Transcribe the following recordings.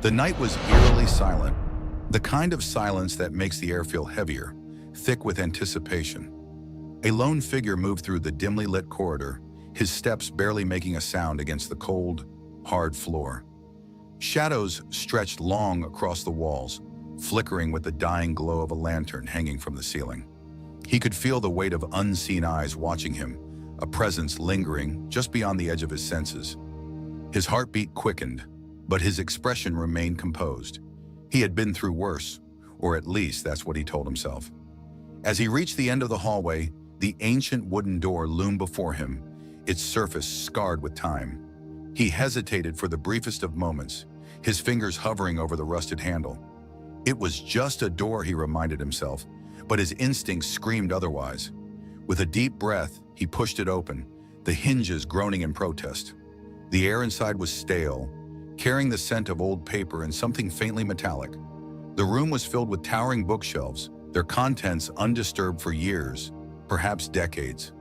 The night was eerily silent, the kind of silence that makes the air feel heavier, thick with anticipation. A lone figure moved through the dimly lit corridor, his steps barely making a sound against the cold, hard floor. Shadows stretched long across the walls, flickering with the dying glow of a lantern hanging from the ceiling. He could feel the weight of unseen eyes watching him, a presence lingering just beyond the edge of his senses. His heartbeat quickened, but his expression remained composed. He had been through worse, or at least that's what he told himself. As he reached the end of the hallway, the ancient wooden door loomed before him, its surface scarred with time. He hesitated for the briefest of moments, his fingers hovering over the rusted handle. It was just a door, he reminded himself, but his instincts screamed otherwise. With a deep breath, he pushed it open, the hinges groaning in protest. The air inside was stale, carrying the scent of old paper and something faintly metallic. The room was filled with towering bookshelves, their contents undisturbed for years, perhaps decades.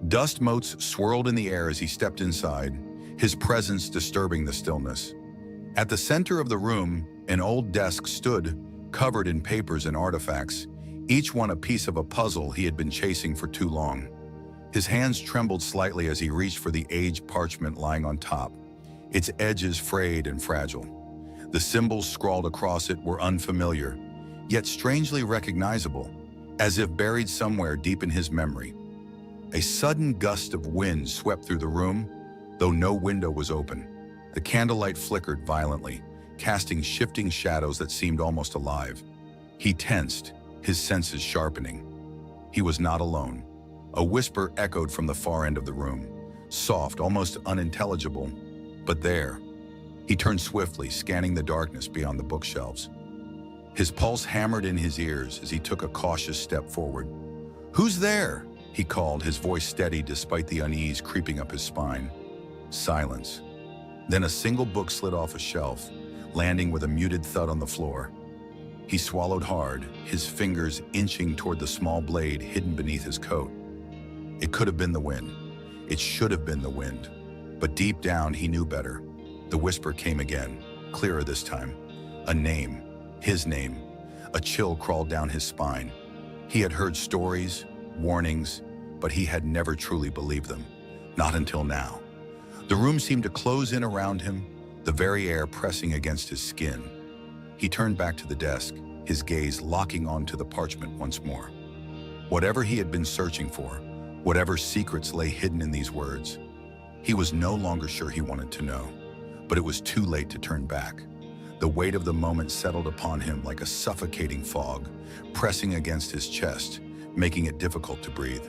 Dust motes swirled in the air as he stepped inside, his presence disturbing the stillness. At the center of the room, an old desk stood, covered in papers and artifacts, each one a piece of a puzzle he had been chasing for too long. His hands trembled slightly as he reached for the aged parchment lying on top, its edges frayed and fragile. The symbols scrawled across it were unfamiliar, yet strangely recognizable, as if buried somewhere deep in his memory. A sudden gust of wind swept through the room, though no window was open. The candlelight flickered violently, casting shifting shadows that seemed almost alive. He tensed, his senses sharpening. He was not alone. A whisper echoed from the far end of the room, soft, almost unintelligible, but there. He turned swiftly, scanning the darkness beyond the bookshelves. His pulse hammered in his ears as he took a cautious step forward. "Who's there?" he called, his voice steady despite the unease creeping up his spine. Silence. Then a single book slid off a shelf, landing with a muted thud on the floor. He swallowed hard, his fingers inching toward the small blade hidden beneath his coat. It could have been the wind. It should have been the wind. But deep down, he knew better. The whisper came again, clearer this time. A name, his name. A chill crawled down his spine. He had heard stories, warnings, but he had never truly believed them. Not until now. The room seemed to close in around him, the very air pressing against his skin. He turned back to the desk, his gaze locking onto the parchment once more. Whatever he had been searching for, whatever secrets lay hidden in these words, he was no longer sure he wanted to know, but it was too late to turn back. The weight of the moment settled upon him like a suffocating fog, pressing against his chest, making it difficult to breathe.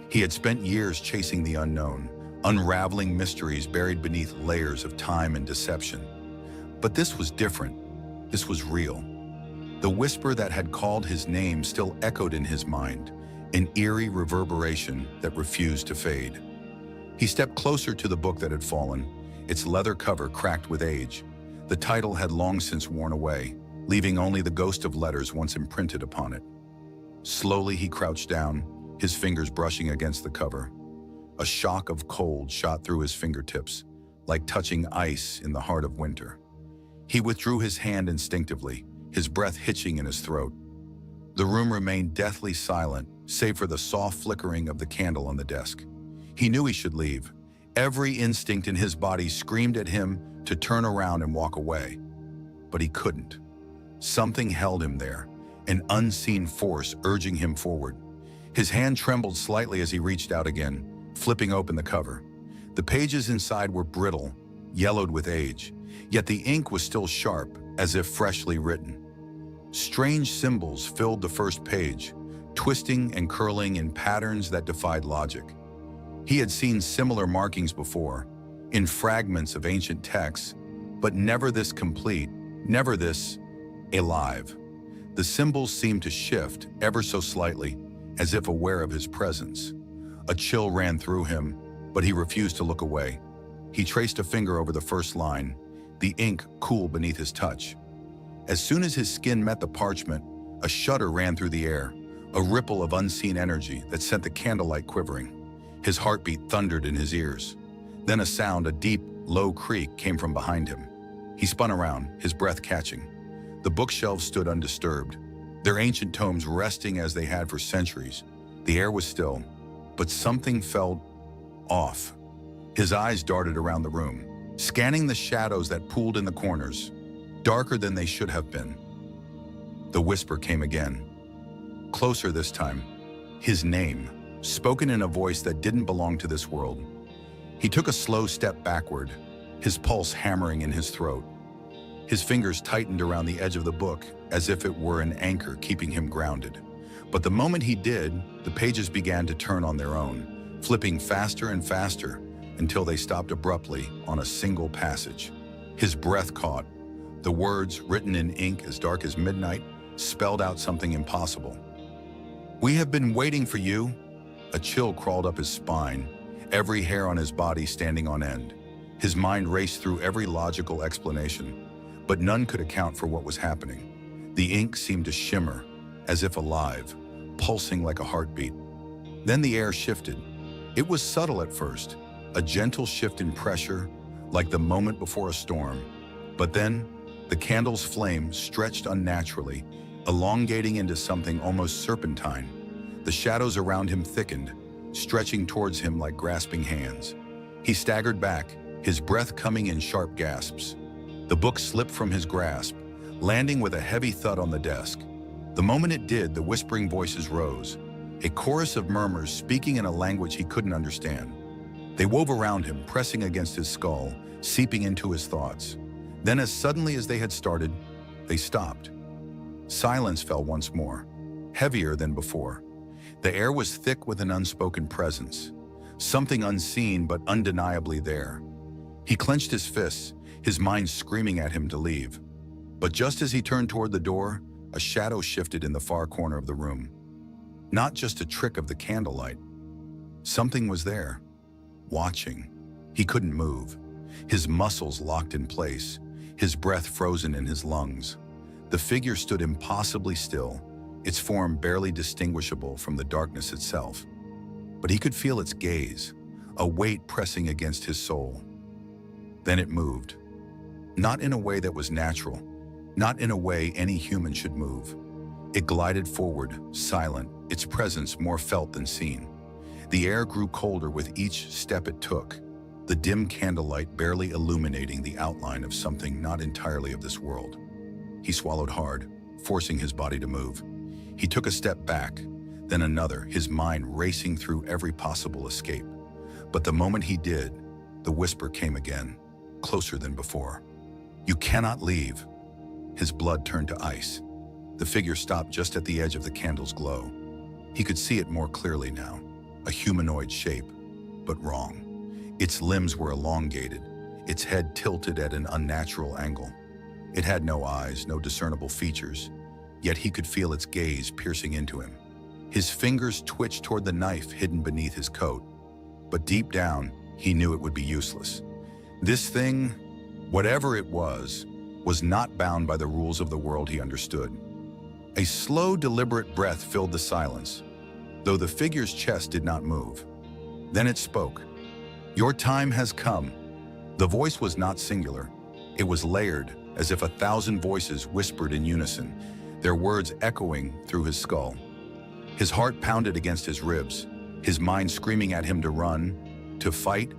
He had spent years chasing the unknown, unraveling mysteries buried beneath layers of time and deception. But this was different. This was real. The whisper that had called his name still echoed in his mind, an eerie reverberation that refused to fade. He stepped closer to the book that had fallen, its leather cover cracked with age. The title had long since worn away, leaving only the ghost of letters once imprinted upon it. Slowly he crouched down, his fingers brushing against the cover. A shock of cold shot through his fingertips, like touching ice in the heart of winter. He withdrew his hand instinctively, his breath hitching in his throat. The room remained deathly silent, save for the soft flickering of the candle on the desk. He knew he should leave. Every instinct in his body screamed at him to turn around and walk away. But he couldn't. Something held him there, an unseen force urging him forward. His hand trembled slightly as he reached out again, flipping open the cover. The pages inside were brittle, yellowed with age, yet the ink was still sharp, as if freshly written. Strange symbols filled the first page, twisting and curling in patterns that defied logic. He had seen similar markings before, in fragments of ancient texts, but never this complete, never this alive. The symbols seemed to shift ever so slightly, as if aware of his presence. A chill ran through him, but he refused to look away. He traced a finger over the first line, the ink cool beneath his touch. As soon as his skin met the parchment, a shudder ran through the air, a ripple of unseen energy that sent the candlelight quivering. His heartbeat thundered in his ears. Then a sound, a deep, low creak, came from behind him. He spun around, his breath catching. The bookshelves stood undisturbed, their ancient tomes resting as they had for centuries. The air was still, but something felt off. His eyes darted around the room, scanning the shadows that pooled in the corners, darker than they should have been. The whisper came again, closer this time. His name, spoken in a voice that didn't belong to this world. He took a slow step backward, his pulse hammering in his throat. His fingers tightened around the edge of the book as if it were an anchor keeping him grounded. But the moment he did, the pages began to turn on their own, flipping faster and faster until they stopped abruptly on a single passage. His breath caught. The words, written in ink as dark as midnight, spelled out something impossible. "We have been waiting for you." A chill crawled up his spine, every hair on his body standing on end. His mind raced through every logical explanation, but none could account for what was happening. The ink seemed to shimmer, as if alive, pulsing like a heartbeat. Then the air shifted. It was subtle at first, a gentle shift in pressure, like the moment before a storm. But then, the candle's flame stretched unnaturally, elongating into something almost serpentine. The shadows around him thickened, stretching towards him like grasping hands. He staggered back, his breath coming in sharp gasps. The book slipped from his grasp, landing with a heavy thud on the desk. The moment it did, the whispering voices rose, a chorus of murmurs speaking in a language he couldn't understand. They wove around him, pressing against his skull, seeping into his thoughts. Then, as suddenly as they had started, they stopped. Silence fell once more, heavier than before. The air was thick with an unspoken presence, something unseen but undeniably there. He clenched his fists, his mind screaming at him to leave. But just as he turned toward the door, a shadow shifted in the far corner of the room. Not just a trick of the candlelight. Something was there, watching. He couldn't move, his muscles locked in place, his breath frozen in his lungs. The figure stood impossibly still, its form barely distinguishable from the darkness itself. But he could feel its gaze, a weight pressing against his soul. Then it moved. Not in a way that was natural, not in a way any human should move. It glided forward, silent, its presence more felt than seen. The air grew colder with each step it took, the dim candlelight barely illuminating the outline of something not entirely of this world. He swallowed hard, forcing his body to move. He took a step back, then another, his mind racing through every possible escape. But the moment he did, the whisper came again, closer than before. "You cannot leave." His blood turned to ice. The figure stopped just at the edge of the candle's glow. He could see it more clearly now, a humanoid shape, but wrong. Its limbs were elongated, its head tilted at an unnatural angle. It had no eyes, no discernible features, yet he could feel its gaze piercing into him. His fingers twitched toward the knife hidden beneath his coat, but deep down, he knew it would be useless. This thing, whatever it was not bound by the rules of the world he understood. A slow, deliberate breath filled the silence, though the figure's chest did not move. Then it spoke. "Your time has come." The voice was not singular. It was layered, as if 1,000 voices whispered in unison, their words echoing through his skull. His heart pounded against his ribs, his mind screaming at him to run, to fight,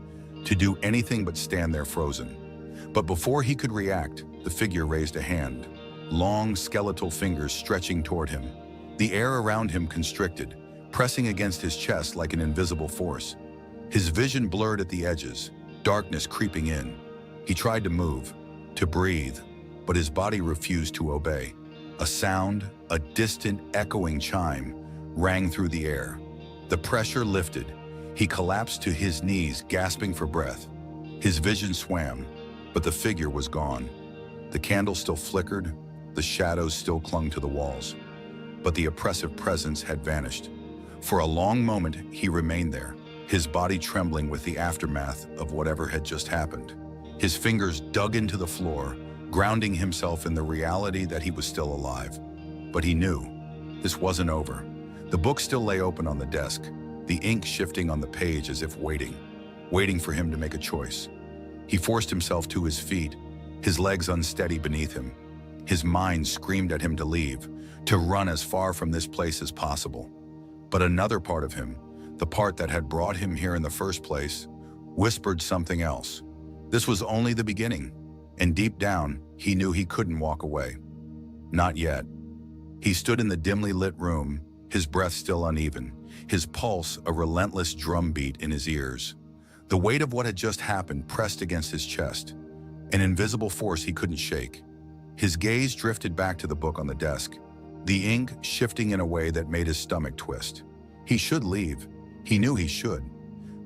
to do anything but stand there frozen. But before he could react, the figure raised a hand, long skeletal fingers stretching toward him. The air around him constricted, pressing against his chest like an invisible force. His vision blurred at the edges, darkness creeping in. He tried to move, to breathe, but his body refused to obey. A sound, a distant, echoing chime, rang through the air. The pressure lifted. He collapsed to his knees, gasping for breath. His vision swam, but the figure was gone. The candle still flickered, the shadows still clung to the walls. But the oppressive presence had vanished. For a long moment, he remained there, his body trembling with the aftermath of whatever had just happened. His fingers dug into the floor, grounding himself in the reality that he was still alive. But he knew this wasn't over. The book still lay open on the desk, the ink shifting on the page as if waiting for him to make a choice. He forced himself to his feet, his legs unsteady beneath him. His mind screamed at him to leave, to run as far from this place as possible. But another part of him, the part that had brought him here in the first place, whispered something else. This was only the beginning, and deep down, he knew he couldn't walk away. Not yet. He stood in the dimly lit room, his breath still uneven, his pulse a relentless drumbeat in his ears. The weight of what had just happened pressed against his chest, an invisible force he couldn't shake. His gaze drifted back to the book on the desk, the ink shifting in a way that made his stomach twist. He should leave. He knew he should.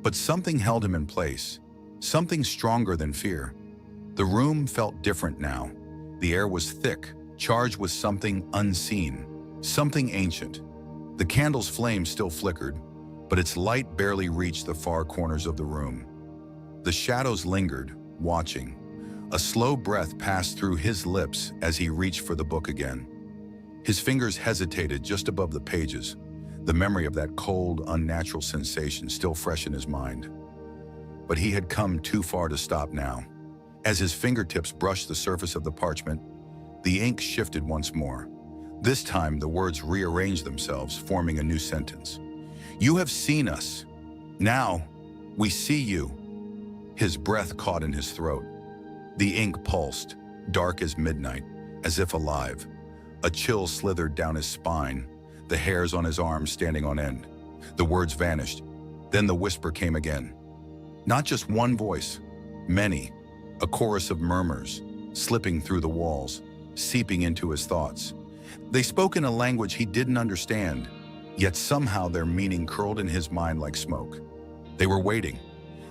But something held him in place, something stronger than fear. The room felt different now. The air was thick, charged with something unseen, something ancient. The candle's flame still flickered, but its light barely reached the far corners of the room. The shadows lingered, watching. A slow breath passed through his lips as he reached for the book again. His fingers hesitated just above the pages, the memory of that cold, unnatural sensation still fresh in his mind. But he had come too far to stop now. As his fingertips brushed the surface of the parchment, the ink shifted once more. This time, the words rearranged themselves, forming a new sentence. "You have seen us. Now, we see you." His breath caught in his throat. The ink pulsed, dark as midnight, as if alive. A chill slithered down his spine, the hairs on his arms standing on end. The words vanished. Then the whisper came again. Not just one voice, many, a chorus of murmurs, slipping through the walls, seeping into his thoughts. They spoke in a language he didn't understand, yet somehow their meaning curled in his mind like smoke. They were waiting.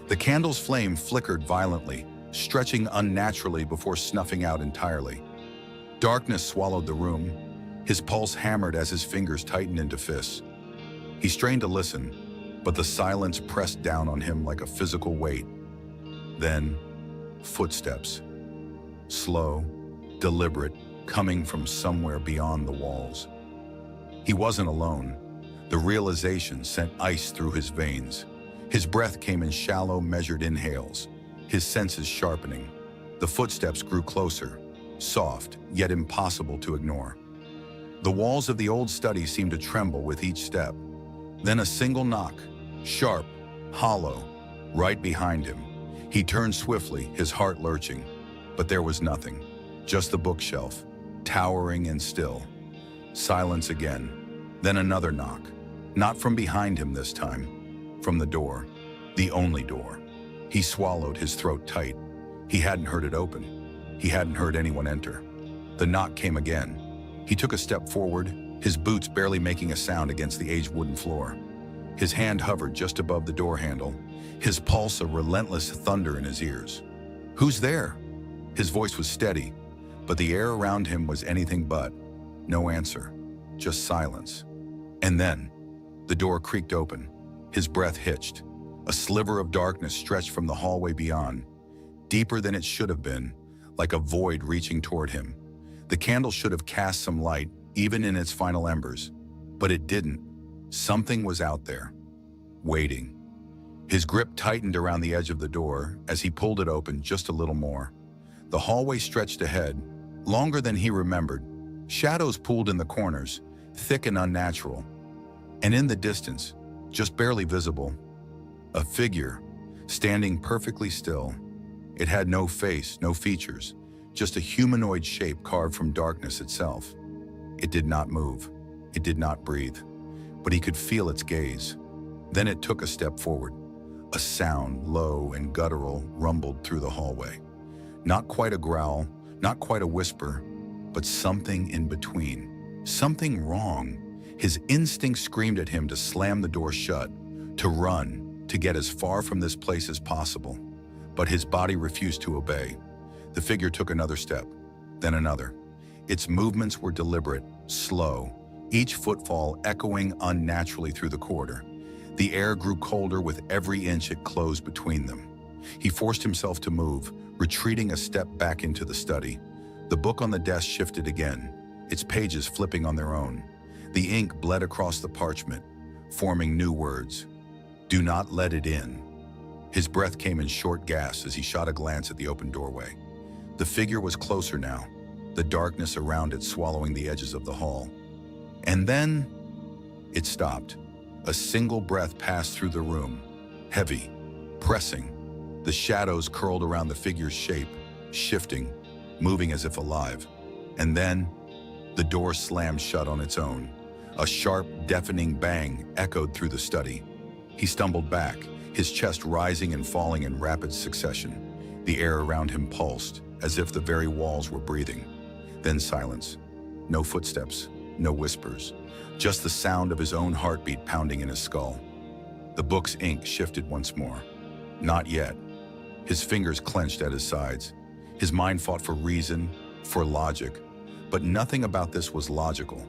The candle's flame flickered violently, stretching unnaturally before snuffing out entirely. Darkness swallowed the room. His pulse hammered as his fingers tightened into fists. He strained to listen, but the silence pressed down on him like a physical weight. Then, footsteps. Slow, deliberate, coming from somewhere beyond the walls. He wasn't alone. The realization sent ice through his veins. His breath came in shallow, measured inhales, his senses sharpening. The footsteps grew closer, soft, yet impossible to ignore. The walls of the old study seemed to tremble with each step. Then a single knock, sharp, hollow, right behind him. He turned swiftly, his heart lurching. But there was nothing, just the bookshelf, towering and still. Silence again. Then another knock, not from behind him this time, from the door, the only door. He swallowed, his throat tight. He hadn't heard it open. He hadn't heard anyone enter. The knock came again. He took a step forward, his boots barely making a sound against the aged wooden floor. His hand hovered just above the door handle, his pulse a relentless thunder in his ears. "Who's there?" His voice was steady, but the air around him was anything but. No answer, just silence. And then, the door creaked open. His breath hitched. A sliver of darkness stretched from the hallway beyond, deeper than it should have been, like a void reaching toward him. The candle should have cast some light, even in its final embers, but it didn't. Something was out there, waiting. His grip tightened around the edge of the door as he pulled it open just a little more. The hallway stretched ahead, longer than he remembered. Shadows pooled in the corners, thick and unnatural. And in the distance, just barely visible, a figure, standing perfectly still. It had no face, no features, just a humanoid shape carved from darkness itself. It did not move. It did not breathe. But he could feel its gaze. Then it took a step forward. A sound, low and guttural, rumbled through the hallway. Not quite a growl, not quite a whisper, but something in between. Something wrong. His instinct screamed at him to slam the door shut, to run, to get as far from this place as possible. But his body refused to obey. The figure took another step, then another. Its movements were deliberate, slow, each footfall echoing unnaturally through the corridor. The air grew colder with every inch it closed between them. He forced himself to move, retreating a step back into the study. The book on the desk shifted again, its pages flipping on their own. The ink bled across the parchment, forming new words. "Do not let it in." His breath came in short gasps as he shot a glance at the open doorway. The figure was closer now, the darkness around it swallowing the edges of the hall. And then it stopped. A single breath passed through the room, heavy, pressing. The shadows curled around the figure's shape, shifting, moving as if alive. And then the door slammed shut on its own. A sharp, deafening bang echoed through the study. He stumbled back, his chest rising and falling in rapid succession. The air around him pulsed, as if the very walls were breathing. Then silence. No footsteps, no whispers, just the sound of his own heartbeat pounding in his skull. The book's ink shifted once more. Not yet. His fingers clenched at his sides. His mind fought for reason, for logic, but nothing about this was logical.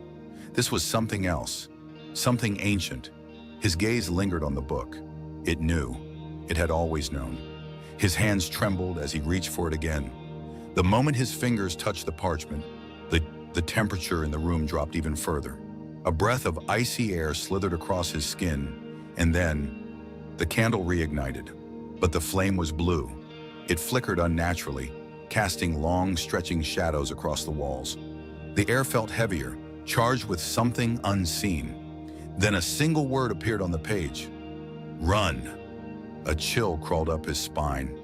This was something else, something ancient. His gaze lingered on the book. It knew. It had always known. His hands trembled as he reached for it again. The moment his fingers touched the parchment, the temperature in the room dropped even further. A breath of icy air slithered across his skin, and then the candle reignited. But the flame was blue. It flickered unnaturally, casting long, stretching shadows across the walls. The air felt heavier, charged with something unseen. Then a single word appeared on the page. Run. A chill crawled up his spine.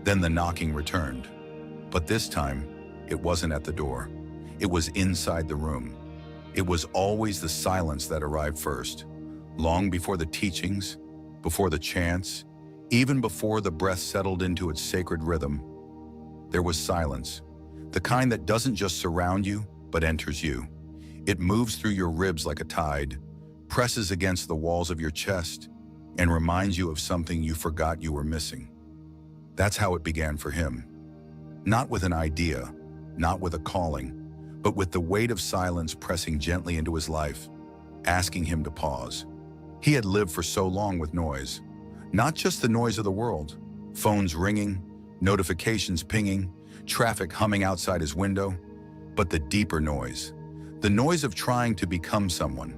Then the knocking returned. But this time, it wasn't at the door. It was inside the room. It was always the silence that arrived first, long before the teachings, before the chants, even before the breath settled into its sacred rhythm. There was silence, the kind that doesn't just surround you, but enters you. It moves through your ribs like a tide, presses against the walls of your chest, and reminds you of something you forgot you were missing. That's how it began for him. Not with an idea, not with a calling, but with the weight of silence pressing gently into his life, asking him to pause. He had lived for so long with noise, not just the noise of the world, phones ringing, notifications pinging, traffic humming outside his window, but the deeper noise, the noise of trying to become someone,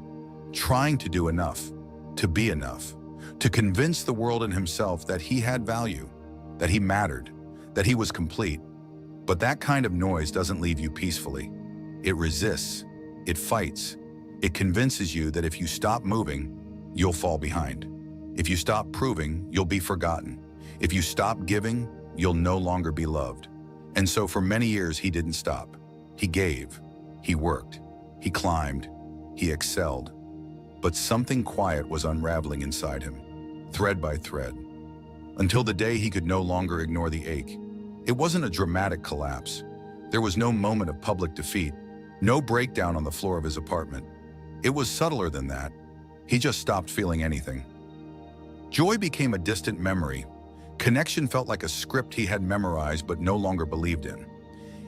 trying to do enough, to be enough, to convince the world and himself that he had value, that he mattered, that he was complete. But that kind of noise doesn't leave you peacefully. It resists, it fights, it convinces you that if you stop moving, you'll fall behind. If you stop proving, you'll be forgotten. If you stop giving, you'll no longer be loved. And so for many years, he didn't stop. He gave, he worked, he climbed, he excelled. But something quiet was unraveling inside him, thread by thread, until the day he could no longer ignore the ache. It wasn't a dramatic collapse. There was no moment of public defeat, no breakdown on the floor of his apartment. It was subtler than that. He just stopped feeling anything. Joy became a distant memory. Connection felt like a script he had memorized but no longer believed in.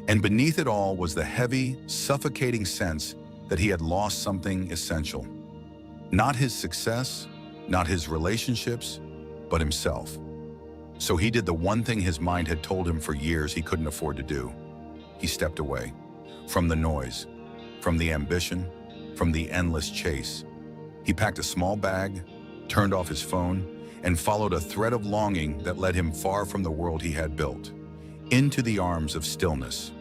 And beneath it all was the heavy, suffocating sense that he had lost something essential. Not his success, not his relationships, but himself. So he did the one thing his mind had told him for years he couldn't afford to do. He stepped away. From the noise, from the ambition, from the endless chase. He packed a small bag, turned off his phone, and followed a thread of longing that led him far from the world he had built, into the arms of stillness.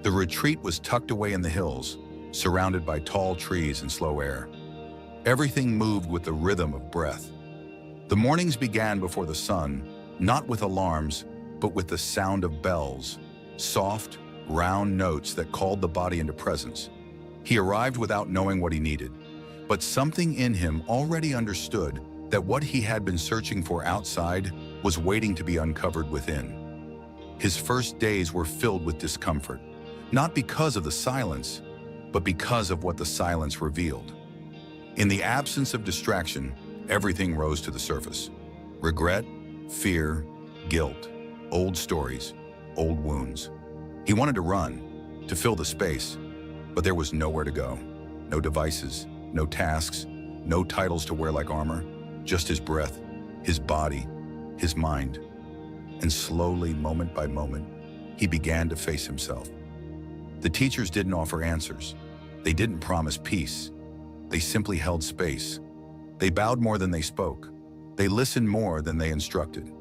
The retreat was tucked away in the hills, surrounded by tall trees and slow air. Everything moved with the rhythm of breath. The mornings began before the sun, not with alarms, but with the sound of bells, soft, round notes that called the body into presence. He arrived without knowing what he needed, but something in him already understood that what he had been searching for outside was waiting to be uncovered within. His first days were filled with discomfort, not because of the silence, but because of what the silence revealed. In the absence of distraction, everything rose to the surface. Regret, fear, guilt, old stories, old wounds. He wanted to run, to fill the space, but there was nowhere to go. No devices, no tasks, no titles to wear like armor, just his breath, his body, his mind. And slowly, moment by moment, he began to face himself. The teachers didn't offer answers. They didn't promise peace. They simply held space. They bowed more than they spoke. They listened more than they instructed.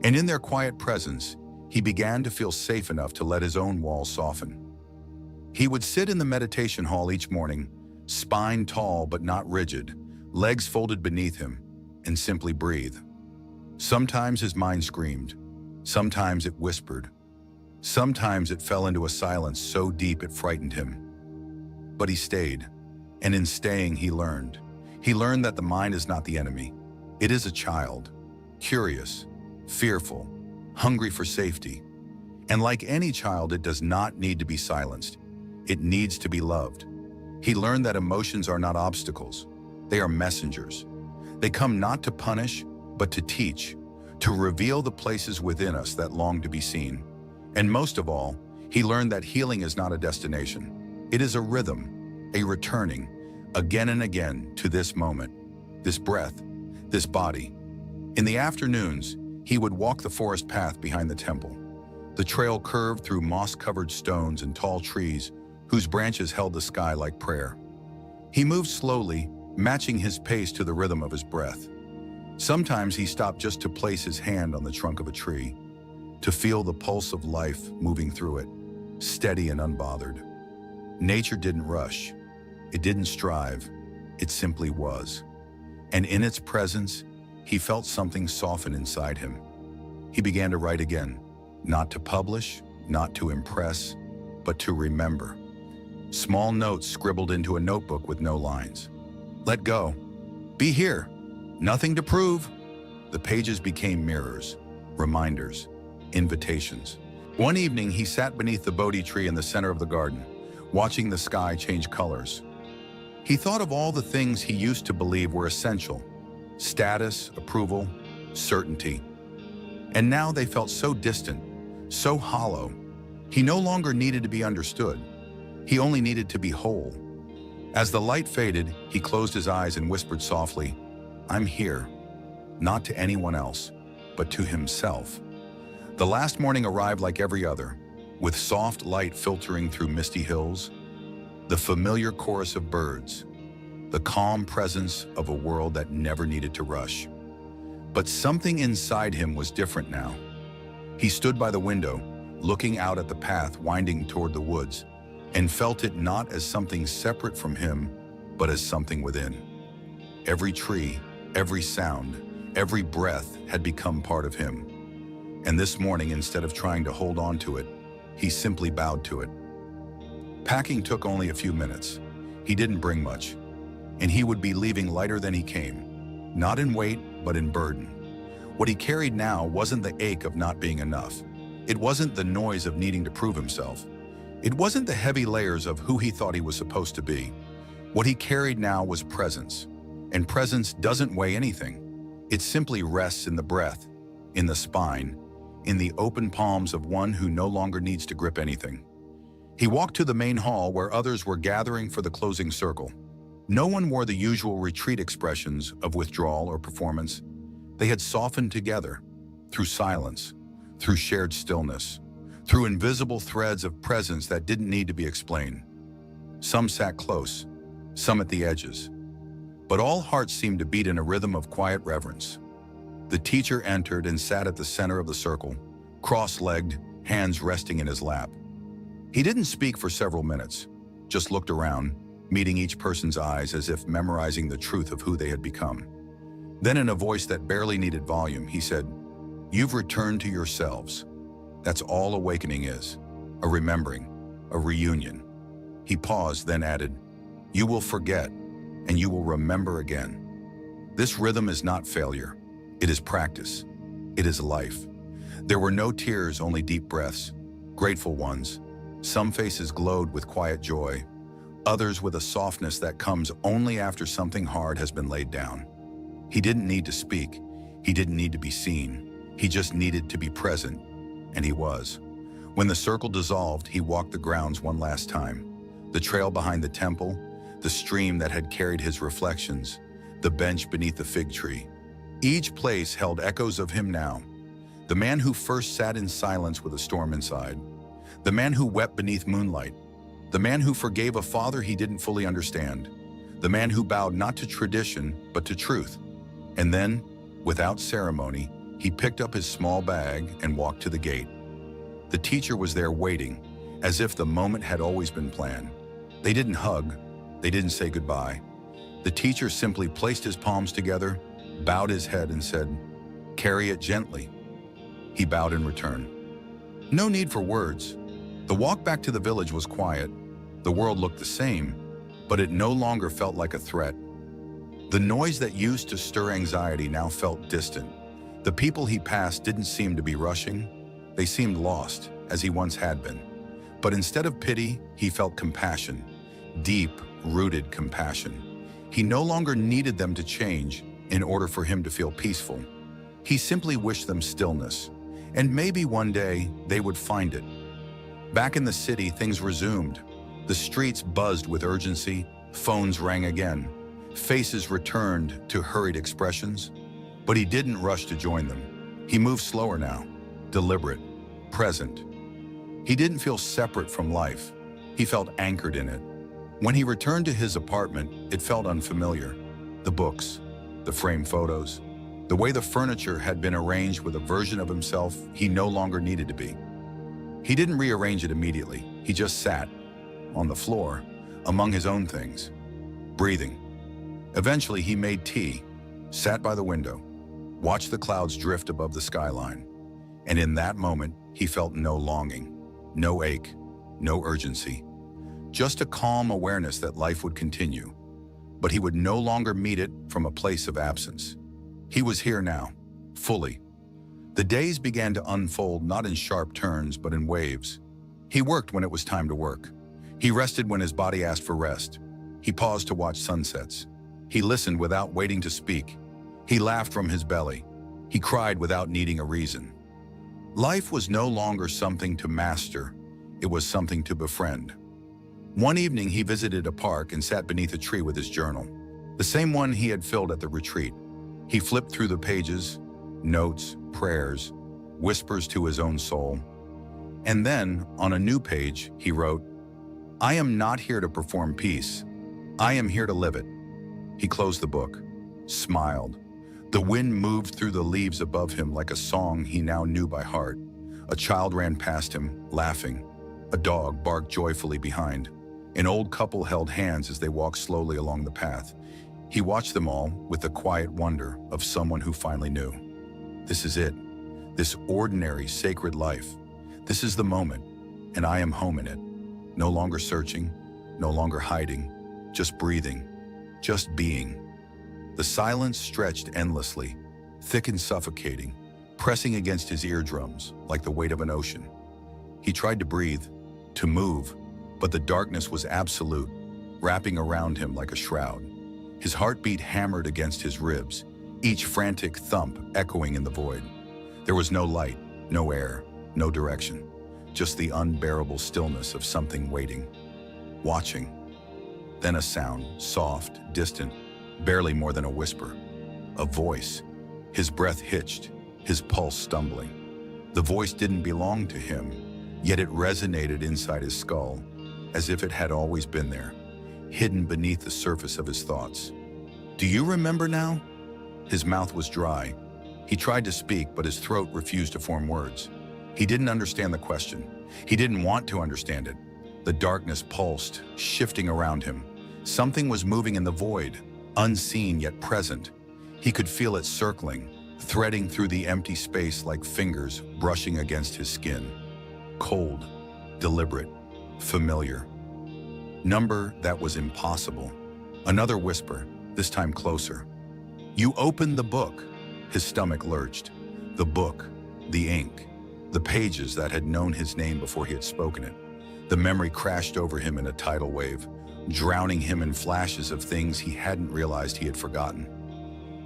And in their quiet presence, he began to feel safe enough to let his own walls soften. He would sit in the meditation hall each morning, spine tall but not rigid, legs folded beneath him, and simply breathe. Sometimes his mind screamed. Sometimes it whispered. Sometimes it fell into a silence so deep it frightened him. But he stayed, and in staying he learned. He learned that the mind is not the enemy. It is a child, curious, fearful, hungry for safety. And like any child, it does not need to be silenced. It needs to be loved. He learned that emotions are not obstacles. They are messengers. They come not to punish, but to teach, to reveal the places within us that long to be seen. And most of all, he learned that healing is not a destination. It is a rhythm, a returning, again and again, to this moment, this breath, this body. In the afternoons, he would walk the forest path behind the temple. The trail curved through moss-covered stones and tall trees whose branches held the sky like prayer. He moved slowly, matching his pace to the rhythm of his breath. Sometimes he stopped just to place his hand on the trunk of a tree, to feel the pulse of life moving through it, steady and unbothered. Nature didn't rush. It didn't strive. It simply was. And in its presence, he felt something soften inside him. He began to write again, not to publish, not to impress, but to remember. Small notes scribbled into a notebook with no lines. Let go. Be here. Nothing to prove. The pages became mirrors, reminders, invitations. One evening, he sat beneath the Bodhi tree in the center of the garden, watching the sky change colors. He thought of all the things he used to believe were essential: status, approval, certainty. And now they felt so distant, so hollow. He no longer needed to be understood. He only needed to be whole. As the light faded, he closed his eyes and whispered softly, "I'm here," not to anyone else, but to himself. The last morning arrived like every other, with soft light filtering through misty hills, the familiar chorus of birds, the calm presence of a world that never needed to rush. But something inside him was different now. He stood by the window, looking out at the path winding toward the woods, and felt it not as something separate from him, but as something within. Every tree, every sound, every breath had become part of him. And this morning, instead of trying to hold on to it, he simply bowed to it. Packing took only a few minutes. He didn't bring much, and he would be leaving lighter than he came, not in weight, but in burden. What he carried now wasn't the ache of not being enough. It wasn't the noise of needing to prove himself. It wasn't the heavy layers of who he thought he was supposed to be. What he carried now was presence, and presence doesn't weigh anything. It simply rests in the breath, in the spine, in the open palms of one who no longer needs to grip anything. He walked to the main hall where others were gathering for the closing circle. No one wore the usual retreat expressions of withdrawal or performance. They had softened together, through silence, through shared stillness, through invisible threads of presence that didn't need to be explained. Some sat close, some at the edges. But all hearts seemed to beat in a rhythm of quiet reverence. The teacher entered and sat at the center of the circle, cross-legged, hands resting in his lap. He didn't speak for several minutes, just looked around, meeting each person's eyes as if memorizing the truth of who they had become. Then in a voice that barely needed volume, he said, "You've returned to yourselves. That's all awakening is, a remembering, a reunion." He paused, then added, "You will forget, and you will remember again." This rhythm is not failure. It is practice. It is life. There were no tears, only deep breaths, grateful ones. Some faces glowed with quiet joy, others with a softness that comes only after something hard has been laid down. He didn't need to speak. He didn't need to be seen. He just needed to be present, and he was. When the circle dissolved, he walked the grounds one last time. The trail behind the temple, the stream that had carried his reflections, the bench beneath the fig tree. Each place held echoes of him now. The man who first sat in silence with a storm inside. The man who wept beneath moonlight. The man who forgave a father he didn't fully understand. The man who bowed not to tradition, but to truth. And then, without ceremony, he picked up his small bag and walked to the gate. The teacher was there waiting, as if the moment had always been planned. They didn't hug, they didn't say goodbye. The teacher simply placed his palms together, bowed his head and said, "Carry it gently." He bowed in return. No need for words. The walk back to the village was quiet. The world looked the same, but it no longer felt like a threat. The noise that used to stir anxiety now felt distant. The people he passed didn't seem to be rushing. They seemed lost, as he once had been. But instead of pity, he felt compassion, deep-rooted compassion. He no longer needed them to change in order for him to feel peaceful. He simply wished them stillness, and maybe one day they would find it. Back in the city, things resumed. The streets buzzed with urgency, phones rang again. Faces returned to hurried expressions, but he didn't rush to join them. He moved slower now, deliberate, present. He didn't feel separate from life. He felt anchored in it. When he returned to his apartment, it felt unfamiliar. The books, the framed photos, the way the furniture had been arranged with a version of himself he no longer needed to be. He didn't rearrange it immediately. He just sat, on the floor, among his own things, breathing. Eventually, he made tea, sat by the window, watched the clouds drift above the skyline. And in that moment, he felt no longing, no ache, no urgency. Just a calm awareness that life would continue, but he would no longer meet it from a place of absence. He was here now, fully. The days began to unfold not in sharp turns, but in waves. He worked when it was time to work. He rested when his body asked for rest. He paused to watch sunsets. He listened without waiting to speak. He laughed from his belly. He cried without needing a reason. Life was no longer something to master. It was something to befriend. One evening, he visited a park and sat beneath a tree with his journal, the same one he had filled at the retreat. He flipped through the pages, notes, prayers, whispers to his own soul. And then, on a new page, he wrote, "I am not here to perform peace. I am here to live it." He closed the book, smiled. The wind moved through the leaves above him like a song he now knew by heart. A child ran past him, laughing. A dog barked joyfully behind. An old couple held hands as they walked slowly along the path. He watched them all with the quiet wonder of someone who finally knew. This is it. This ordinary, sacred life. This is the moment, and I am home in it. No longer searching, no longer hiding, just breathing, just being. The silence stretched endlessly, thick and suffocating, pressing against his eardrums like the weight of an ocean. He tried to breathe, to move, but the darkness was absolute, wrapping around him like a shroud. His heartbeat hammered against his ribs, each frantic thump echoing in the void. There was no light, no air, no direction, just the unbearable stillness of something waiting, watching. Then a sound, soft, distant, barely more than a whisper. A voice. His breath hitched, his pulse stumbling. The voice didn't belong to him, yet it resonated inside his skull, as if it had always been there, hidden beneath the surface of his thoughts. "Do you remember now?" His mouth was dry. He tried to speak, but his throat refused to form words. He didn't understand the question. He didn't want to understand it. The darkness pulsed, shifting around him. Something was moving in the void, unseen yet present. He could feel it circling, threading through the empty space like fingers brushing against his skin. Cold, deliberate, familiar. Number that was impossible. Another whisper, this time closer. "You opened the book." His stomach lurched. The book, the ink, the pages that had known his name before he had spoken it. The memory crashed over him in a tidal wave, drowning him in flashes of things he hadn't realized he had forgotten.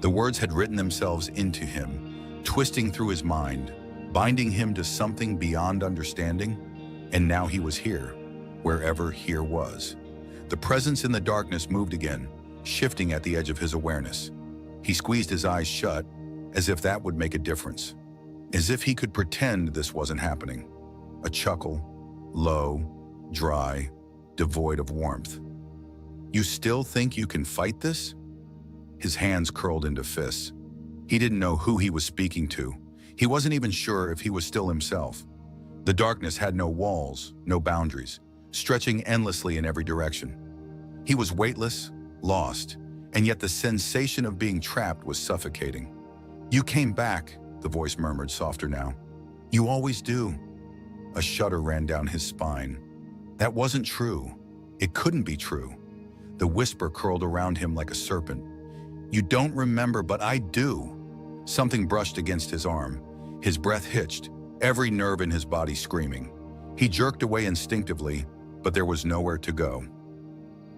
The words had written themselves into him, twisting through his mind, binding him to something beyond understanding, and now he was here, wherever here was. The presence in the darkness moved again, shifting at the edge of his awareness. He squeezed his eyes shut, as if that would make a difference, as if he could pretend this wasn't happening. A chuckle, low, dry, devoid of warmth. "You still think you can fight this?" His hands curled into fists. He didn't know who he was speaking to. He wasn't even sure if he was still himself. The darkness had no walls, no boundaries, stretching endlessly in every direction. He was weightless, lost, and yet the sensation of being trapped was suffocating. "You came back," the voice murmured, softer now. "You always do." A shudder ran down his spine. That wasn't true. It couldn't be true. The whisper curled around him like a serpent. "You don't remember, but I do." Something brushed against his arm. His breath hitched, every nerve in his body screaming. He jerked away instinctively, but there was nowhere to go.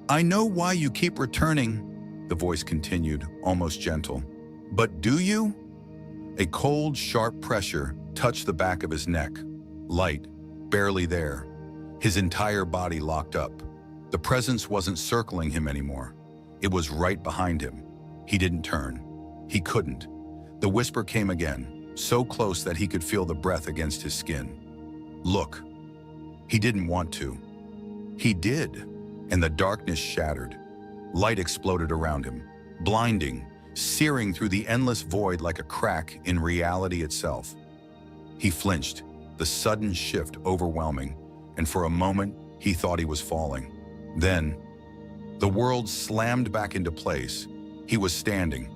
"I know why you keep returning," the voice continued, almost gentle. "But do you?" A cold, sharp pressure touched the back of his neck. Light, barely there. His entire body locked up. The presence wasn't circling him anymore. It was right behind him. He didn't turn. He couldn't. The whisper came again, so close that he could feel the breath against his skin. "Look." He didn't want to. He did, and the darkness shattered. Light exploded around him, blinding, searing through the endless void like a crack in reality itself. He flinched, the sudden shift overwhelming, and for a moment he thought he was falling. Then, the world slammed back into place. He was standing.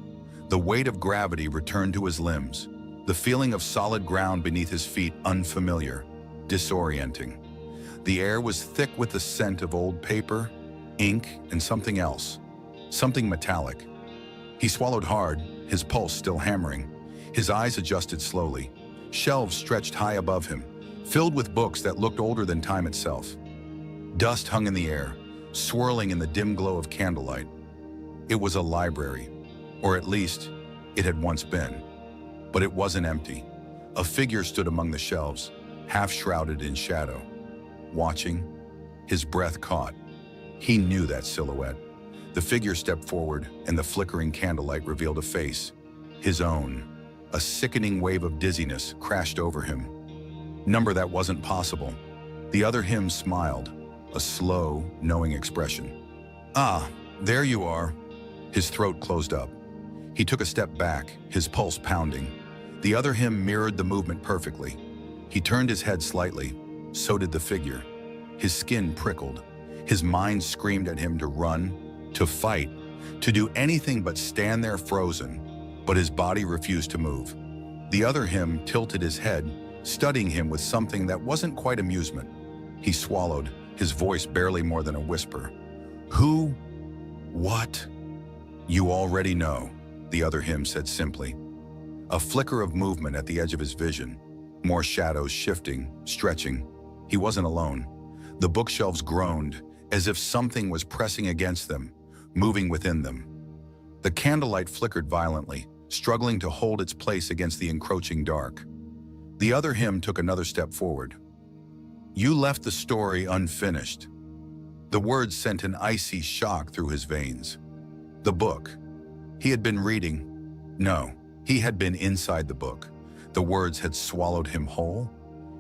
The weight of gravity returned to his limbs, the feeling of solid ground beneath his feet unfamiliar, disorienting. The air was thick with the scent of old paper, ink, and something else, something metallic. He swallowed hard, his pulse still hammering. His eyes adjusted slowly. Shelves stretched high above him, filled with books that looked older than time itself. Dust hung in the air, swirling in the dim glow of candlelight. It was a library, or at least, it had once been. But it wasn't empty. A figure stood among the shelves, half shrouded in shadow. Watching, his breath caught. He knew that silhouette. The figure stepped forward, and the flickering candlelight revealed a face, his own. A sickening wave of dizziness crashed over him. Number that wasn't possible. The other him smiled, a slow, knowing expression. "Ah, there you are." His throat closed up. He took a step back, his pulse pounding. The other him mirrored the movement perfectly. He turned his head slightly. So did the figure. His skin prickled. His mind screamed at him to run, to fight, to do anything but stand there frozen, but his body refused to move. The other him tilted his head, studying him with something that wasn't quite amusement. He swallowed, his voice barely more than a whisper. "Who? What?" "You already know," the other him said simply. A flicker of movement at the edge of his vision, more shadows shifting, stretching. He wasn't alone. The bookshelves groaned, as if something was pressing against them, moving within them. The candlelight flickered violently, struggling to hold its place against the encroaching dark. The other him took another step forward. "You left the story unfinished." The words sent an icy shock through his veins. The book. He had been reading. No, he had been inside the book. The words had swallowed him whole.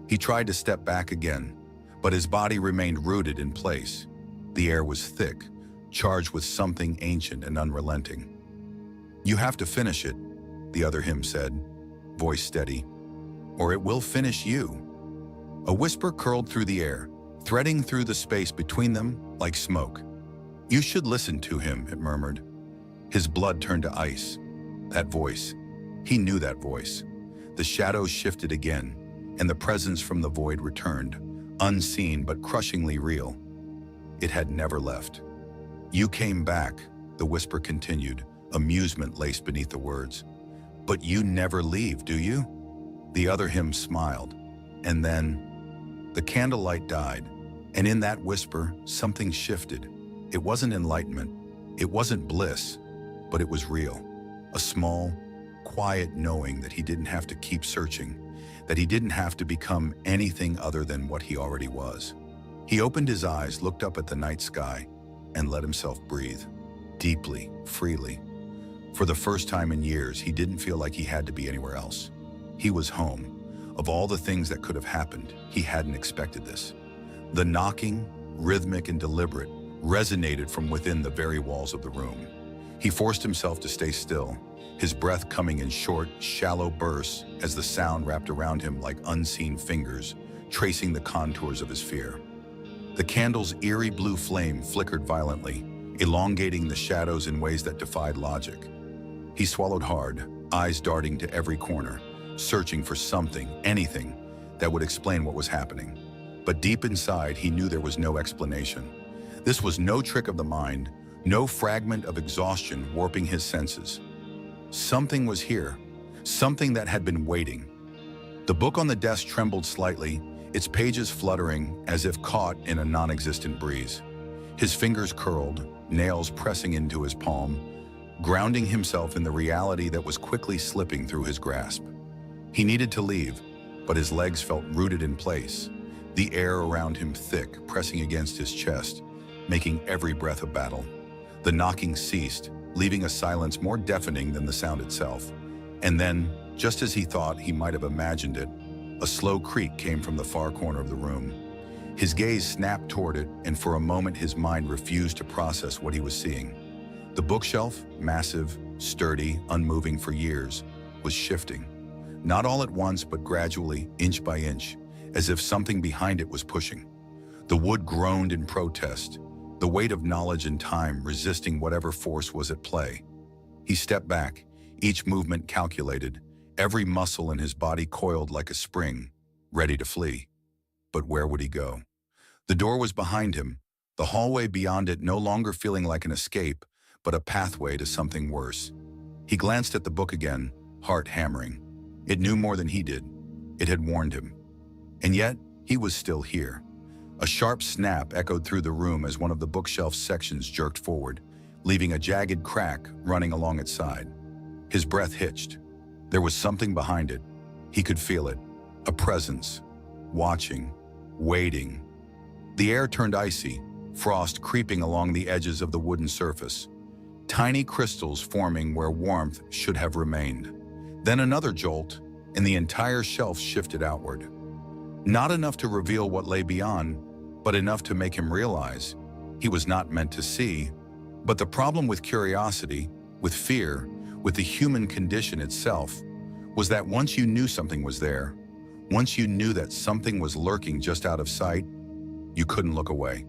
He tried to step back again, but his body remained rooted in place. The air was thick, charged with something ancient and unrelenting. "You have to finish it," the other him said, voice steady, "or it will finish you." A whisper curled through the air, threading through the space between them like smoke. "You should listen to him," it murmured. His blood turned to ice. That voice. He knew that voice. The shadows shifted again, and the presence from the void returned, unseen but crushingly real. It had never left. "You came back," the whisper continued, amusement laced beneath the words. "But you never leave, do you?" The other him smiled. And then, the candlelight died, and in that whisper, something shifted. It wasn't enlightenment. It wasn't bliss, but it was real. A small, quiet knowing that he didn't have to keep searching, that he didn't have to become anything other than what he already was. He opened his eyes, looked up at the night sky, and let himself breathe, deeply, freely. For the first time in years, he didn't feel like he had to be anywhere else. He was home. Of all the things that could have happened, he hadn't expected this. The knocking, rhythmic and deliberate, resonated from within the very walls of the room. He forced himself to stay still, his breath coming in short, shallow bursts as the sound wrapped around him like unseen fingers, tracing the contours of his fear. The candle's eerie blue flame flickered violently, elongating the shadows in ways that defied logic. He swallowed hard, eyes darting to every corner, searching for something, anything, that would explain what was happening. But deep inside, he knew there was no explanation. This was no trick of the mind, no fragment of exhaustion warping his senses. Something was here, something that had been waiting. The book on the desk trembled slightly, its pages fluttering as if caught in a non-existent breeze. His fingers curled, nails pressing into his palm, grounding himself in the reality that was quickly slipping through his grasp. He needed to leave, but his legs felt rooted in place, the air around him thick, pressing against his chest, making every breath a battle. The knocking ceased, leaving a silence more deafening than the sound itself. And then, just as he thought he might have imagined it, a slow creak came from the far corner of the room. His gaze snapped toward it, and for a moment his mind refused to process what he was seeing. The bookshelf, massive, sturdy, unmoving for years, was shifting. Not all at once, but gradually, inch by inch, as if something behind it was pushing. The wood groaned in protest, the weight of knowledge and time resisting whatever force was at play. He stepped back, each movement calculated, every muscle in his body coiled like a spring, ready to flee. But where would he go? The door was behind him, the hallway beyond it no longer feeling like an escape, but a pathway to something worse. He glanced at the book again, heart hammering. It knew more than he did. It had warned him. And yet, he was still here. A sharp snap echoed through the room as one of the bookshelf's sections jerked forward, leaving a jagged crack running along its side. His breath hitched. There was something behind it. He could feel it. A presence. Watching. Waiting. The air turned icy, frost creeping along the edges of the wooden surface. Tiny crystals forming where warmth should have remained. Then another jolt, and the entire shelf shifted outward. Not enough to reveal what lay beyond, but enough to make him realize he was not meant to see. But the problem with curiosity, with fear, with the human condition itself, was that once you knew something was there, once you knew that something was lurking just out of sight, you couldn't look away.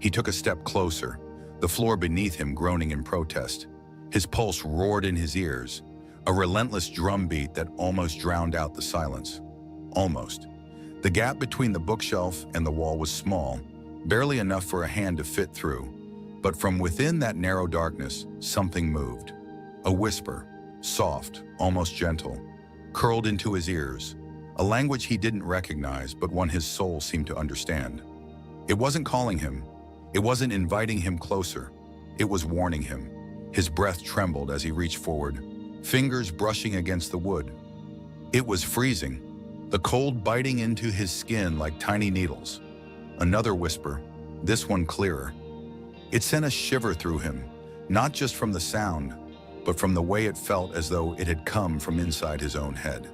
He took a step closer, the floor beneath him groaning in protest. His pulse roared in his ears, a relentless drumbeat that almost drowned out the silence. Almost. The gap between the bookshelf and the wall was small, barely enough for a hand to fit through. But from within that narrow darkness, something moved. A whisper, soft, almost gentle, curled into his ears, a language he didn't recognize, but one his soul seemed to understand. It wasn't calling him. It wasn't inviting him closer. It was warning him. His breath trembled as he reached forward, fingers brushing against the wood. It was freezing, the cold biting into his skin like tiny needles. Another whisper, this one clearer. It sent a shiver through him, not just from the sound, but from the way it felt as though it had come from inside his own head.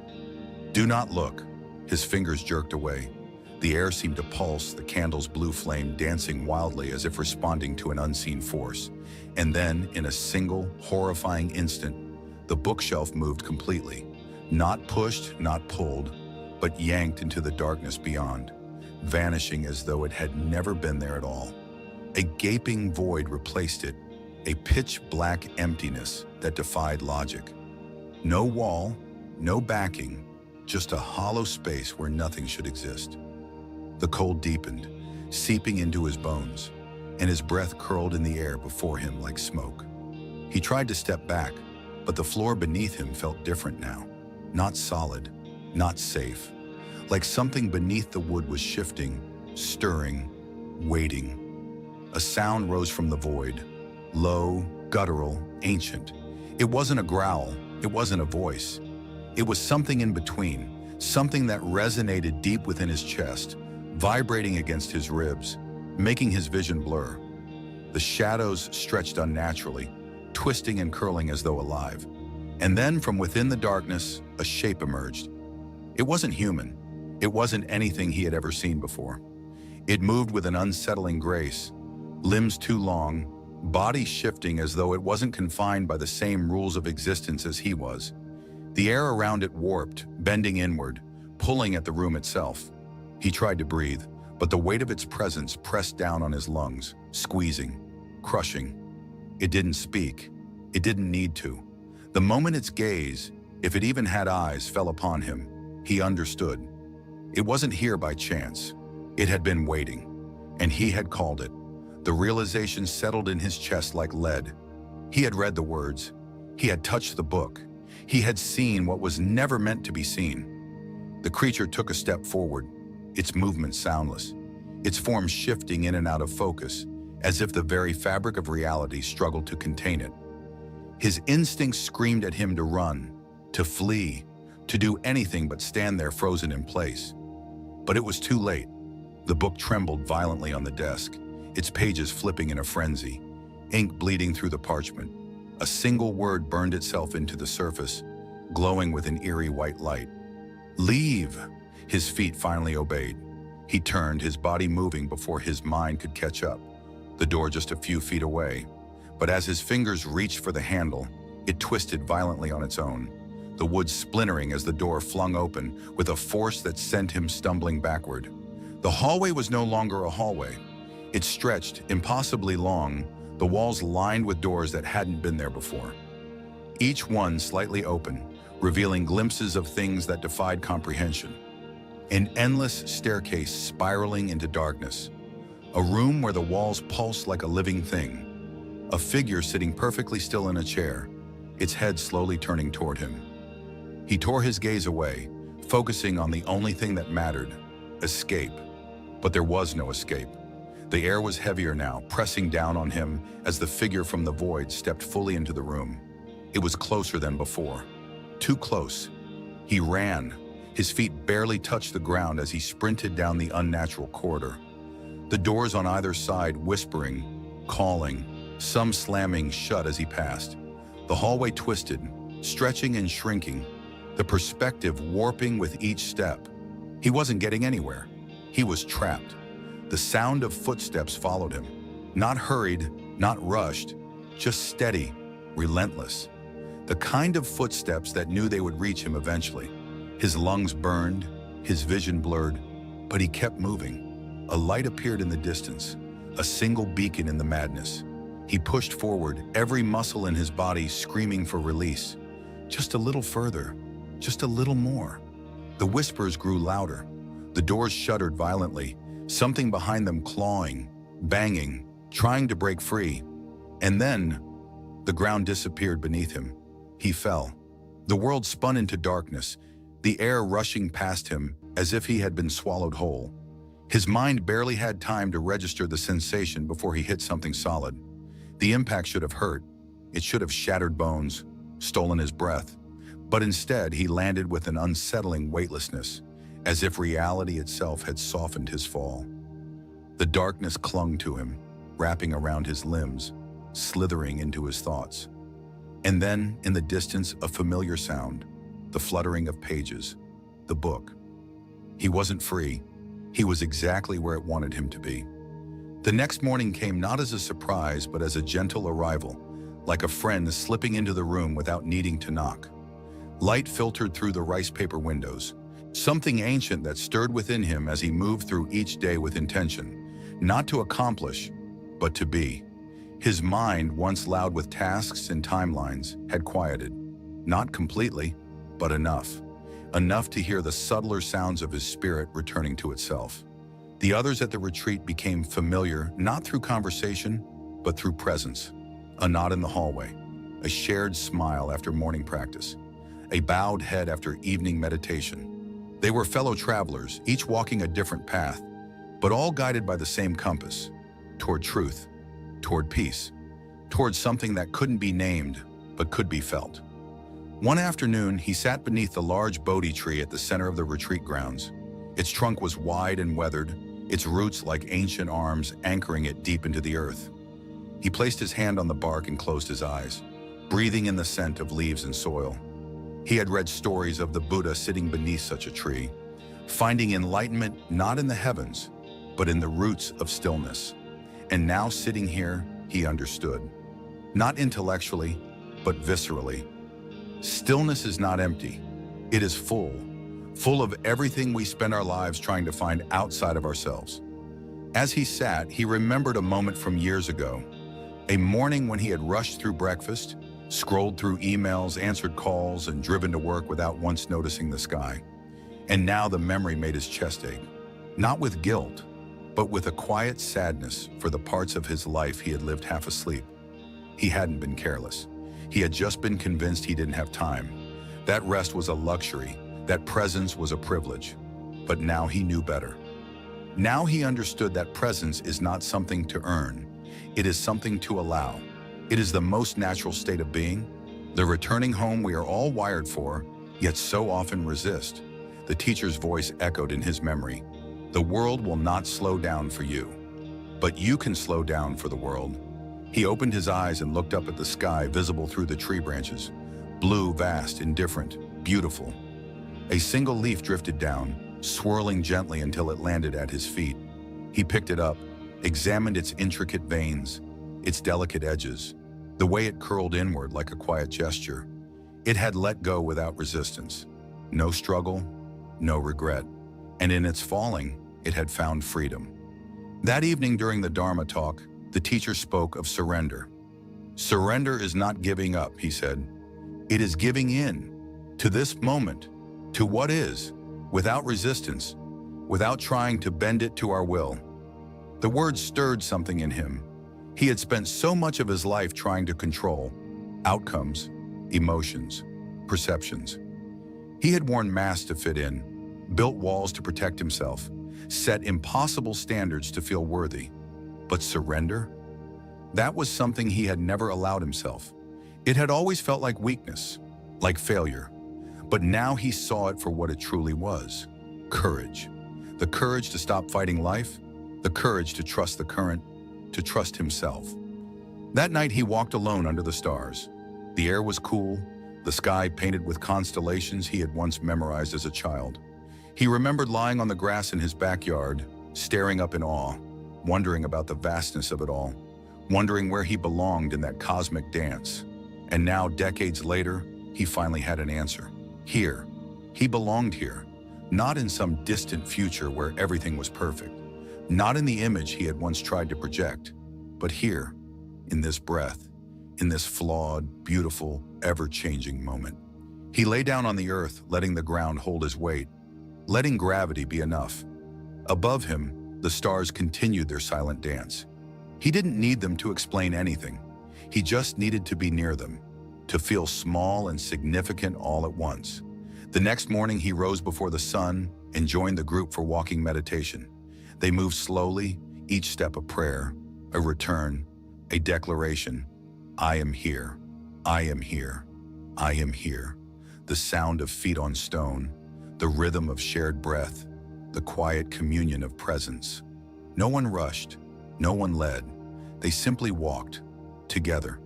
Do not look. His fingers jerked away. The air seemed to pulse, the candle's blue flame dancing wildly as if responding to an unseen force. And then, in a single, horrifying instant, the bookshelf moved completely. Not pushed, not pulled, but yanked into the darkness beyond, vanishing as though it had never been there at all. A gaping void replaced it, a pitch-black emptiness that defied logic. No wall, no backing, just a hollow space where nothing should exist. The cold deepened, seeping into his bones, and his breath curled in the air before him like smoke. He tried to step back, but the floor beneath him felt different now. Not solid, not safe. Like something beneath the wood was shifting, stirring, waiting. A sound rose from the void, low, guttural, ancient. It wasn't a growl, it wasn't a voice. It was something in between, something that resonated deep within his chest, vibrating against his ribs, making his vision blur. The shadows stretched unnaturally, twisting and curling as though alive. And then from within the darkness, a shape emerged. It wasn't human. It wasn't anything he had ever seen before. It moved with an unsettling grace, limbs too long, body shifting as though it wasn't confined by the same rules of existence as he was. The air around it warped, bending inward, pulling at the room itself. He tried to breathe, but the weight of its presence pressed down on his lungs, squeezing, crushing. It didn't speak. It didn't need to. The moment its gaze, if it even had eyes, fell upon him, he understood. It wasn't here by chance. It had been waiting, and he had called it. The realization settled in his chest like lead. He had read the words. He had touched the book. He had seen what was never meant to be seen. The creature took a step forward, its movement soundless, its form shifting in and out of focus, as if the very fabric of reality struggled to contain it. His instincts screamed at him to run, to flee, to do anything but stand there frozen in place. But it was too late. The book trembled violently on the desk, its pages flipping in a frenzy, ink bleeding through the parchment. A single word burned itself into the surface, glowing with an eerie white light. "Leave!" His feet finally obeyed. He turned, his body moving before his mind could catch up, the door just a few feet away. But as his fingers reached for the handle, it twisted violently on its own, the wood splintering as the door flung open with a force that sent him stumbling backward. The hallway was no longer a hallway. It stretched, impossibly long, the walls lined with doors that hadn't been there before. Each one slightly open, revealing glimpses of things that defied comprehension. An endless staircase spiraling into darkness. A room where the walls pulsed like a living thing. A figure sitting perfectly still in a chair, its head slowly turning toward him. He tore his gaze away, focusing on the only thing that mattered: escape. But there was no escape. The air was heavier now, pressing down on him as the figure from the void stepped fully into the room. It was closer than before. Too close. He ran. His feet barely touched the ground as he sprinted down the unnatural corridor. The doors on either side whispering, calling, some slamming shut as he passed. The hallway twisted, stretching and shrinking, the perspective warping with each step. He wasn't getting anywhere. He was trapped. The sound of footsteps followed him. Not hurried, not rushed, just steady, relentless. The kind of footsteps that knew they would reach him eventually. His lungs burned, his vision blurred, but he kept moving. A light appeared in the distance, a single beacon in the madness. He pushed forward, every muscle in his body screaming for release. Just a little further, just a little more. The whispers grew louder. The doors shuddered violently, something behind them clawing, banging, trying to break free. And then, the ground disappeared beneath him. He fell. The world spun into darkness, the air rushing past him as if he had been swallowed whole. His mind barely had time to register the sensation before he hit something solid. The impact should have hurt. It should have shattered bones, stolen his breath. But instead, he landed with an unsettling weightlessness, as if reality itself had softened his fall. The darkness clung to him, wrapping around his limbs, slithering into his thoughts. And then, in the distance, a familiar sound, the fluttering of pages, the book. He wasn't free. He was exactly where it wanted him to be. The next morning came not as a surprise, but as a gentle arrival, like a friend slipping into the room without needing to knock. Light filtered through the rice paper windows, something ancient that stirred within him as he moved through each day with intention, not to accomplish, but to be. His mind, once loud with tasks and timelines, had quieted. Not completely, but enough. Enough to hear the subtler sounds of his spirit returning to itself. The others at the retreat became familiar, not through conversation, but through presence. A nod in the hallway, a shared smile after morning practice, a bowed head after evening meditation. They were fellow travelers, each walking a different path, but all guided by the same compass, toward truth, toward peace, toward something that couldn't be named, but could be felt. One afternoon, he sat beneath the large Bodhi tree at the center of the retreat grounds. Its trunk was wide and weathered, its roots like ancient arms anchoring it deep into the earth. He placed his hand on the bark and closed his eyes, breathing in the scent of leaves and soil. He had read stories of the Buddha sitting beneath such a tree, finding enlightenment not in the heavens, but in the roots of stillness. And now sitting here, he understood. Not intellectually, but viscerally. Stillness is not empty. It is full, full of everything we spend our lives trying to find outside of ourselves. As he sat, he remembered a moment from years ago, a morning when he had rushed through breakfast, scrolled through emails, answered calls, and driven to work without once noticing the sky. And now the memory made his chest ache, not with guilt, but with a quiet sadness for the parts of his life he had lived half asleep. He hadn't been careless. He had just been convinced he didn't have time. That rest was a luxury, that presence was a privilege. But now he knew better. Now he understood that presence is not something to earn. It is something to allow. It is the most natural state of being, the returning home we are all wired for, yet so often resist. The teacher's voice echoed in his memory. The world will not slow down for you, but you can slow down for the world. He opened his eyes and looked up at the sky visible through the tree branches. Blue, vast, indifferent, beautiful. A single leaf drifted down, swirling gently until it landed at his feet. He picked it up, examined its intricate veins, its delicate edges, the way it curled inward like a quiet gesture. It had let go without resistance. No struggle, no regret. And in its falling, it had found freedom. That evening during the Dharma talk, the teacher spoke of surrender. Surrender is not giving up, he said. It is giving in to this moment, to what is, without resistance, without trying to bend it to our will. The words stirred something in him. He had spent so much of his life trying to control outcomes, emotions, perceptions. He had worn masks to fit in, built walls to protect himself, set impossible standards to feel worthy. But surrender? That was something he had never allowed himself. It had always felt like weakness, like failure. But now he saw it for what it truly was. Courage. The courage to stop fighting life, the courage to trust the current, to trust himself. That night he walked alone under the stars. The air was cool, the sky painted with constellations he had once memorized as a child. He remembered lying on the grass in his backyard, staring up in awe, wondering about the vastness of it all, wondering where he belonged in that cosmic dance. And now, decades later, he finally had an answer. Here. He belonged here, not in some distant future where everything was perfect, not in the image he had once tried to project, but here, in this breath, in this flawed, beautiful, ever-changing moment. He lay down on the earth, letting the ground hold his weight, letting gravity be enough. Above him, the stars continued their silent dance. He didn't need them to explain anything. He just needed to be near them, to feel small and significant all at once. The next morning, he rose before the sun and joined the group for walking meditation. They moved slowly, each step a prayer, a return, a declaration. I am here. I am here. I am here. The sound of feet on stone, the rhythm of shared breath, the quiet communion of presence. No one rushed, no one led. They simply walked, together,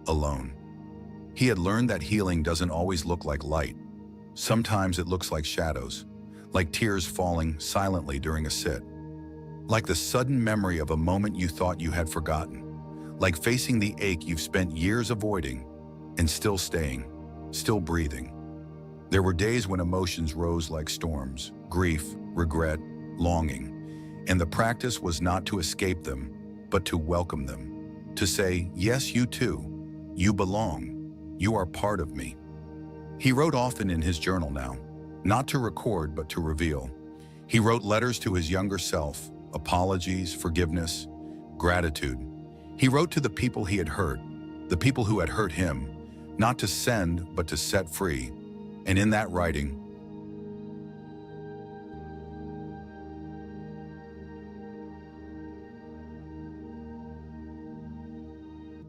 alone. He had learned that healing doesn't always look like light. Sometimes it looks like shadows, like tears falling silently during a sit, like the sudden memory of a moment you thought you had forgotten, like facing the ache you've spent years avoiding and still staying, still breathing. There were days when emotions rose like storms, grief, regret, longing, and the practice was not to escape them, but to welcome them, to say, yes, you too, you belong, you are part of me. He wrote often in his journal now, not to record, but to reveal. He wrote letters to his younger self, apologies, forgiveness, gratitude. He wrote to the people he had hurt, the people who had hurt him, not to send, but to set free. And in that writing,